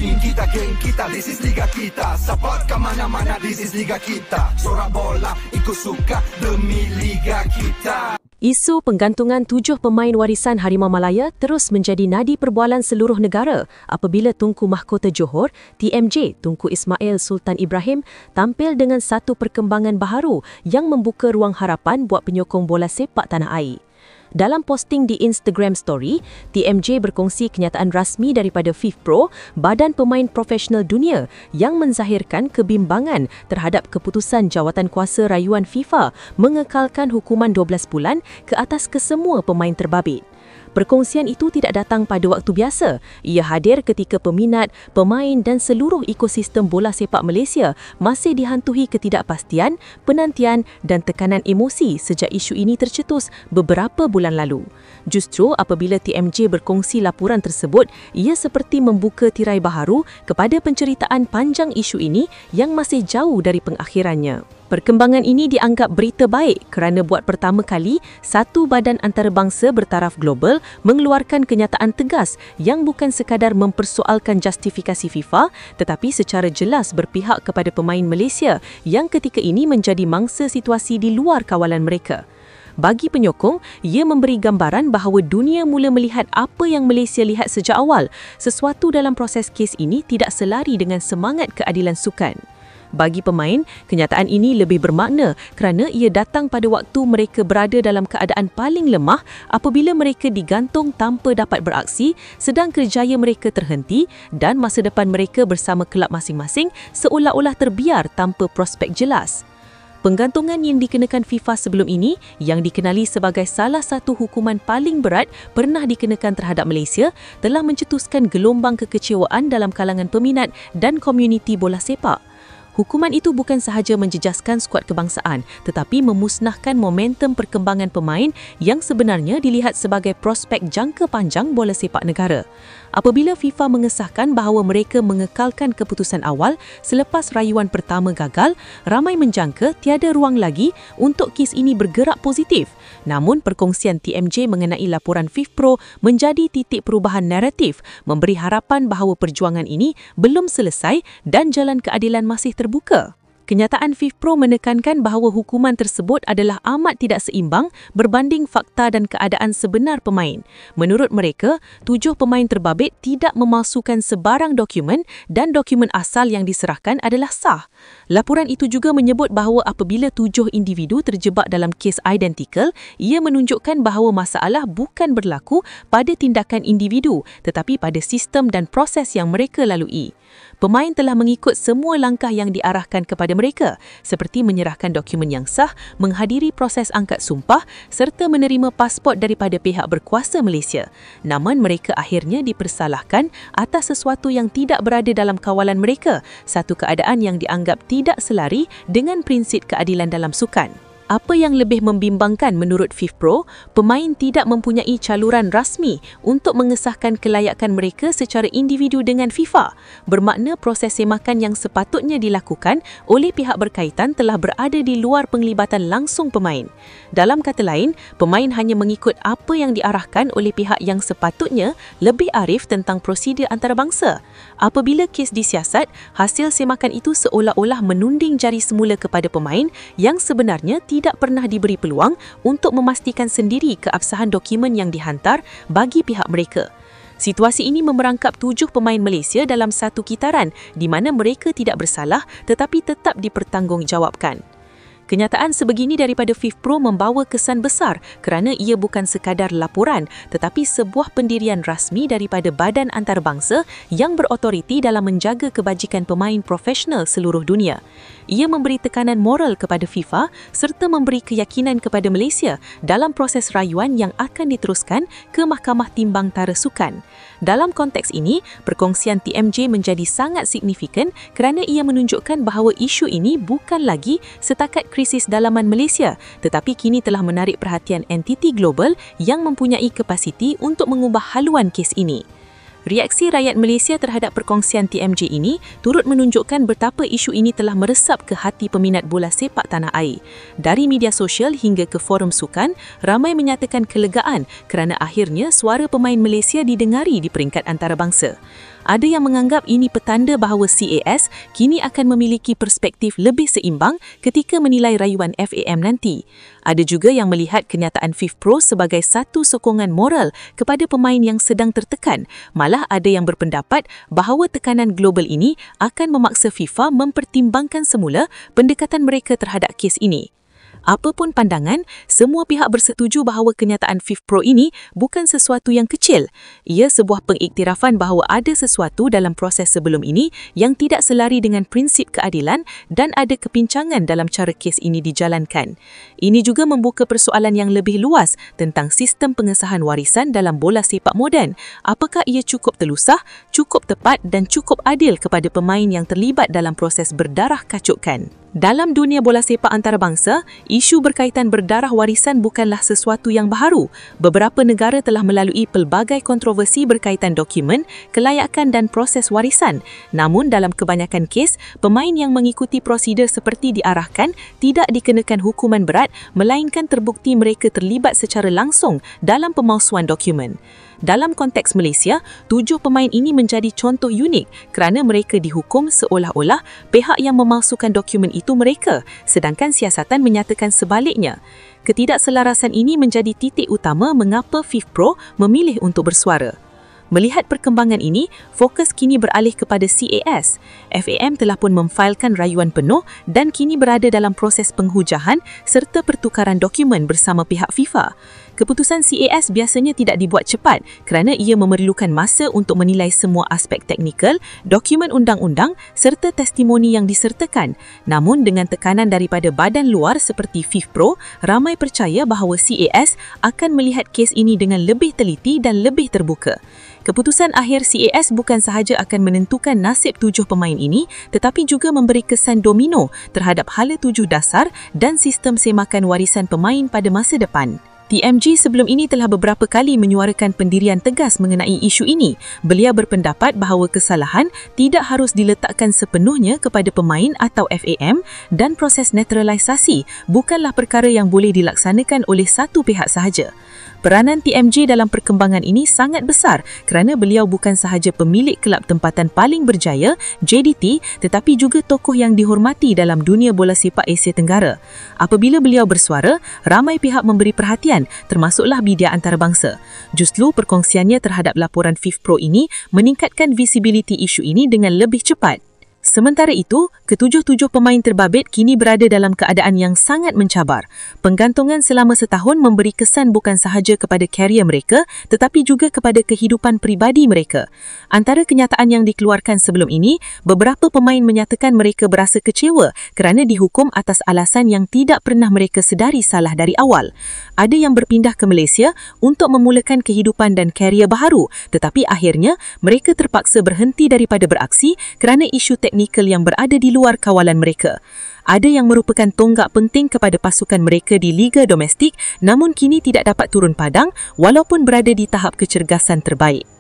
Team kita, geng kita, this is liga kita. Support ke mana-mana, this is liga kita. Sorak bola, ikut suka demi liga kita. Isu penggantungan 7 pemain warisan Harimau Malaya terus menjadi nadi perbualan seluruh negara apabila Tunku Mahkota Johor, TMJ Tunku Ismail Sultan Ibrahim tampil dengan satu perkembangan baharu yang membuka ruang harapan buat penyokong bola sepak tanah air. Dalam posting di Instagram Story, TMJ berkongsi kenyataan rasmi daripada FIFPro, Badan Pemain Profesional Dunia, yang menzahirkan kebimbangan terhadap keputusan Jawatankuasa Rayuan FIFA mengekalkan hukuman 12 bulan ke atas kesemua pemain terbabit. Perkongsian itu tidak datang pada waktu biasa. Ia hadir ketika peminat, pemain dan seluruh ekosistem bola sepak Malaysia masih dihantui ketidakpastian, penantian dan tekanan emosi sejak isu ini tercetus beberapa bulan lalu. Justru apabila TMJ berkongsi laporan tersebut, ia seperti membuka tirai baharu kepada penceritaan panjang isu ini yang masih jauh dari pengakhirannya. Perkembangan ini dianggap berita baik kerana buat pertama kali satu badan antarabangsa bertaraf global mengeluarkan kenyataan tegas yang bukan sekadar mempersoalkan justifikasi FIFA tetapi secara jelas berpihak kepada pemain Malaysia yang ketika ini menjadi mangsa situasi di luar kawalan mereka. Bagi penyokong, ia memberi gambaran bahawa dunia mula melihat apa yang Malaysia lihat sejak awal. Sesuatu dalam proses kes ini tidak selari dengan semangat keadilan sukan. Bagi pemain, kenyataan ini lebih bermakna kerana ia datang pada waktu mereka berada dalam keadaan paling lemah apabila mereka digantung tanpa dapat beraksi, sedang kerjaya mereka terhenti dan masa depan mereka bersama kelab masing-masing seolah-olah terbiar tanpa prospek jelas. Penggantungan yang dikenakan FIFA sebelum ini, yang dikenali sebagai salah satu hukuman paling berat pernah dikenakan terhadap Malaysia, telah mencetuskan gelombang kekecewaan dalam kalangan peminat dan komuniti bola sepak. Hukuman itu bukan sahaja menjejaskan skuad kebangsaan tetapi memusnahkan momentum perkembangan pemain yang sebenarnya dilihat sebagai prospek jangka panjang bola sepak negara. Apabila FIFA mengesahkan bahawa mereka mengekalkan keputusan awal selepas rayuan pertama gagal, ramai menjangka tiada ruang lagi untuk kes ini bergerak positif. Namun perkongsian TMJ mengenai laporan FIFPro menjadi titik perubahan naratif, memberi harapan bahawa perjuangan ini belum selesai dan jalan keadilan masih terbuka. Kenyataan FIFPro menekankan bahawa hukuman tersebut adalah amat tidak seimbang berbanding fakta dan keadaan sebenar pemain. Menurut mereka, 7 pemain terbabit tidak memalsukan sebarang dokumen dan dokumen asal yang diserahkan adalah sah. Laporan itu juga menyebut bahawa apabila 7 individu terjebak dalam kes identikal, ia menunjukkan bahawa masalah bukan berlaku pada tindakan individu tetapi pada sistem dan proses yang mereka lalui. Pemain telah mengikut semua langkah yang diarahkan kepada mereka, seperti menyerahkan dokumen yang sah, menghadiri proses angkat sumpah serta menerima pasport daripada pihak berkuasa Malaysia. Namun mereka akhirnya dipersalahkan atas sesuatu yang tidak berada dalam kawalan mereka, satu keadaan yang dianggap tidak selari dengan prinsip keadilan dalam sukan. Apa yang lebih membimbangkan menurut FIFPro, pemain tidak mempunyai caluran rasmi untuk mengesahkan kelayakan mereka secara individu dengan FIFA. Bermakna proses semakan yang sepatutnya dilakukan oleh pihak berkaitan telah berada di luar penglibatan langsung pemain. Dalam kata lain, pemain hanya mengikut apa yang diarahkan oleh pihak yang sepatutnya lebih arif tentang prosedur antarabangsa. Apabila kes disiasat, hasil semakan itu seolah-olah menunding jari semula kepada pemain yang sebenarnya tidak pernah diberi peluang untuk memastikan sendiri keabsahan dokumen yang dihantar bagi pihak mereka. Situasi ini memerangkap 7 pemain Malaysia dalam satu kitaran di mana mereka tidak bersalah tetapi tetap dipertanggungjawabkan. Kenyataan sebegini daripada FIFPro membawa kesan besar kerana ia bukan sekadar laporan tetapi sebuah pendirian rasmi daripada badan antarabangsa yang berautoriti dalam menjaga kebajikan pemain profesional seluruh dunia. Ia memberi tekanan moral kepada FIFA serta memberi keyakinan kepada Malaysia dalam proses rayuan yang akan diteruskan ke Mahkamah Timbang Tara Sukan. Dalam konteks ini, perkongsian TMJ menjadi sangat signifikan kerana ia menunjukkan bahawa isu ini bukan lagi setakat krisis dalaman Malaysia tetapi kini telah menarik perhatian entiti global yang mempunyai kapasiti untuk mengubah haluan kes ini. Reaksi rakyat Malaysia terhadap perkongsian TMJ ini turut menunjukkan betapa isu ini telah meresap ke hati peminat bola sepak tanah air. Dari media sosial hingga ke forum sukan, ramai menyatakan kelegaan kerana akhirnya suara pemain Malaysia didengari di peringkat antarabangsa. Ada yang menganggap ini petanda bahawa CAS kini akan memiliki perspektif lebih seimbang ketika menilai rayuan FAM nanti. Ada juga yang melihat kenyataan FIFPro sebagai satu sokongan moral kepada pemain yang sedang tertekan. Malah ada yang berpendapat bahawa tekanan global ini akan memaksa FIFA mempertimbangkan semula pendekatan mereka terhadap kes ini. Apapun pandangan, semua pihak bersetuju bahawa kenyataan FIFPro ini bukan sesuatu yang kecil. Ia sebuah pengiktirafan bahawa ada sesuatu dalam proses sebelum ini yang tidak selari dengan prinsip keadilan dan ada kepincangan dalam cara kes ini dijalankan. Ini juga membuka persoalan yang lebih luas tentang sistem pengesahan warisan dalam bola sepak moden. Apakah ia cukup telusah, cukup tepat dan cukup adil kepada pemain yang terlibat dalam proses berdarah kacukkan? Dalam dunia bola sepak antarabangsa, isu berkaitan berdarah warisan bukanlah sesuatu yang baharu. Beberapa negara telah melalui pelbagai kontroversi berkaitan dokumen, kelayakan dan proses warisan. Namun dalam kebanyakan kes, pemain yang mengikuti prosedur seperti diarahkan tidak dikenakan hukuman berat melainkan terbukti mereka terlibat secara langsung dalam pemalsuan dokumen. Dalam konteks Malaysia, 7 pemain ini menjadi contoh unik kerana mereka dihukum seolah-olah pihak yang memalsukan dokumen itu mereka, sedangkan siasatan menyatakan sebaliknya. Ketidakselarasan ini menjadi titik utama mengapa FIFPro memilih untuk bersuara. Melihat perkembangan ini, fokus kini beralih kepada CAS. FAM telah pun memfailkan rayuan penuh dan kini berada dalam proses penghujahan serta pertukaran dokumen bersama pihak FIFA. Keputusan CAS biasanya tidak dibuat cepat kerana ia memerlukan masa untuk menilai semua aspek teknikal, dokumen undang-undang serta testimoni yang disertakan. Namun dengan tekanan daripada badan luar seperti FIFPro, ramai percaya bahawa CAS akan melihat kes ini dengan lebih teliti dan lebih terbuka. Keputusan akhir CAS bukan sahaja akan menentukan nasib 7 pemain ini, tetapi juga memberi kesan domino terhadap hala tuju dasar dan sistem semakan warisan pemain pada masa depan. TMG sebelum ini telah beberapa kali menyuarakan pendirian tegas mengenai isu ini. Beliau berpendapat bahawa kesalahan tidak harus diletakkan sepenuhnya kepada pemain atau FAM dan proses netralisasi bukanlah perkara yang boleh dilaksanakan oleh satu pihak sahaja. Peranan TMJ dalam perkembangan ini sangat besar kerana beliau bukan sahaja pemilik kelab tempatan paling berjaya, JDT, tetapi juga tokoh yang dihormati dalam dunia bola sepak Asia Tenggara. Apabila beliau bersuara, ramai pihak memberi perhatian, termasuklah media antarabangsa. Justru perkongsiannya terhadap laporan FIFPro ini meningkatkan visibiliti isu ini dengan lebih cepat. Sementara itu, ketujuh-tujuh pemain terbabit kini berada dalam keadaan yang sangat mencabar. Penggantungan selama setahun memberi kesan bukan sahaja kepada karier mereka, tetapi juga kepada kehidupan pribadi mereka. Antara kenyataan yang dikeluarkan sebelum ini, beberapa pemain menyatakan mereka berasa kecewa kerana dihukum atas alasan yang tidak pernah mereka sedari salah dari awal. Ada yang berpindah ke Malaysia untuk memulakan kehidupan dan karier baharu, tetapi akhirnya mereka terpaksa berhenti daripada beraksi kerana isu teknikal yang berada di luar kawalan mereka. Ada yang merupakan tonggak penting kepada pasukan mereka di liga domestik namun kini tidak dapat turun padang walaupun berada di tahap kecergasan terbaik.